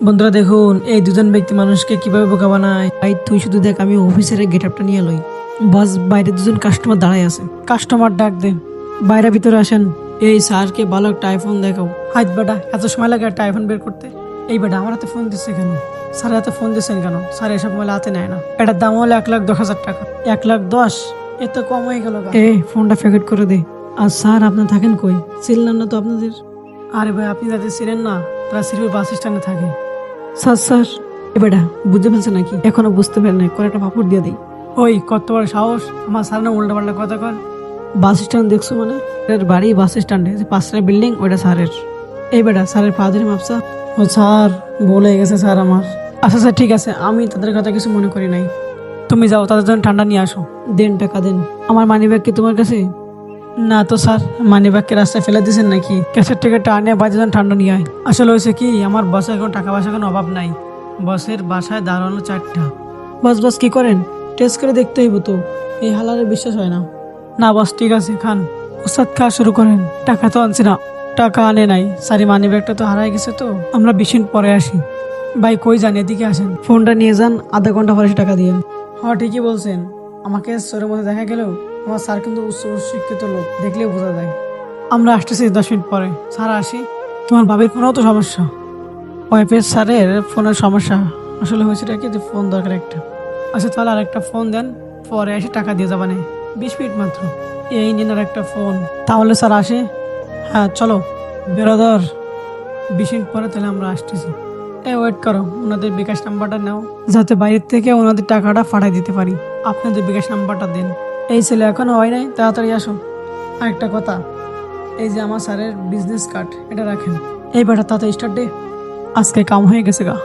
বন্ধুরা দেখুন এই দুজন ব্যক্তি মানুষকে কিভাবে বোকা বানায়। ভাই তুই শুধু দেখ, আমি অফিসের গেট আপটা নিয়ে লই। বাস বাইরে দুজন কাস্টমার দাঁড়ায় আছে, কাস্টমার ডাক দে, বাইরে ভিতরে আসেন। এই স্যারকে ভালো একটা আইফোন দেখাও। হাইট বেটা, এত সময় লাগে একটা আইফোন বের করতে? এই বেটা আমার হাতে ফোন দিচ্ছে কেন? স্যার হাতে ফোন দিচ্ছেন কেন? স্যার এসব মোবাইল হাতে নেয় না। এটার দাম হলো 1,10,000 টাকা। 1,10,000 এত কম হয়ে গেল। এ ফোনটা প্যাকেট করে দে। আর স্যার আপনি থাকেন কই? চিনলাম না তো আপনাদের। আরে ভাই আপনি যাদের ছিলেন না, তারা সিরিয়াল বাস স্ট্যান্ডে থাকে। স্যার স্যার বেটা বুঝতে পেরেছে নাকি? এখনো বুঝতে পারে নাই, করে একটা পাপড় দিয়ে দিই। ওই কত বড় সাহস আমার স্যার না উল্টা পাল্টা কথা কর। বাস স্ট্যান্ড দেখছো মানে? এর বাড়ি বাস স্ট্যান্ডে, যে 5টা বিল্ডিং ওইটা স্যারের। এই বেটা স্যারের ফাদারি মাপসা। ও স্যার বলে গেছে স্যার আমার। আচ্ছা স্যার ঠিক আছে, আমি তাদের কথা কিছু মনে করি নাই। তুমি যাও তাদের জন্য ঠান্ডা নিয়ে আসো। দেন টাকা দেন। আমার মানি ব্যাগ কি তোমার কাছে? না তো স্যার, মানি ব্যাগকে রাস্তায় ফেলে দিয়েছেন নাকি? ক্যাশের টিকিটটা আনিয়ে বাজে ঠান্ডা নিয়ে আয়। আসলে হয়েছে কি, আমার বসের কোনো টাকা পয়সা কোনো অভাব নাই। বসের বাসায় দাঁড়ানো 4টা। বস বস কি করেন? টেস্ট করে দেখতে হইব তো, এই হালারে বিশ্বাস হয় না। না বস ঠিক আছে খান। ওস্তাদ খাওয়া শুরু করেন। টাকা তো আনছি না। টাকা আনে নাই সারি, মানি ব্যাগটা তো হারাই গেছে, তো আমরা 20 মিনিট পরে আসি। ভাই কই যান, এদিকে আসেন। ফোনটা নিয়ে যান, আধা ঘন্টা পরে এসে টাকা দিয়েন। হ্যাঁ ঠিকই বলছেন। আমাকে স্টোরের মধ্যে দেখা গেল, আমার স্যার কিন্তু উচ্চ শিক্ষিত লোক, দেখলেও বোঝা যায়। আমরা আসতেছি 10 মিনিট পরে। স্যার আসি। তোমার ভাবির ফোনেও তো সমস্যা। ওয়াইফের স্যারের ফোনের সমস্যা। আসলে হয়েছেটা কি, যে ফোন দরকার একটা। আচ্ছা তাহলে আরেকটা ফোন দেন, পরে এসে টাকা দিয়ে যাবানে। 20 মিনিট মাত্র। এই নিন আর একটা ফোন। তাহলে স্যার আসে? হ্যাঁ চলো বেরোদর, 20 মিনিট পরে তাহলে আমরা আসতেছি। ওয়েট করো, ওনাদের বিকাশ নাম্বারটা নাও, যাতে বাইরের থেকে ওনাদের টাকাটা পাঠাই দিতে পারি। আপনাদের বিকাশ নাম্বারটা দেন। এই ছেলে এখনো হয় নাই, তাড়াতাড়ি আসো। আরেকটা কথা, এই যে আমার স্যারের বিজনেস কার্ড, এটা রাখেন। এই বেটা তাতে স্টার্ট দে, আজকে কাম হয়ে গেছে গা।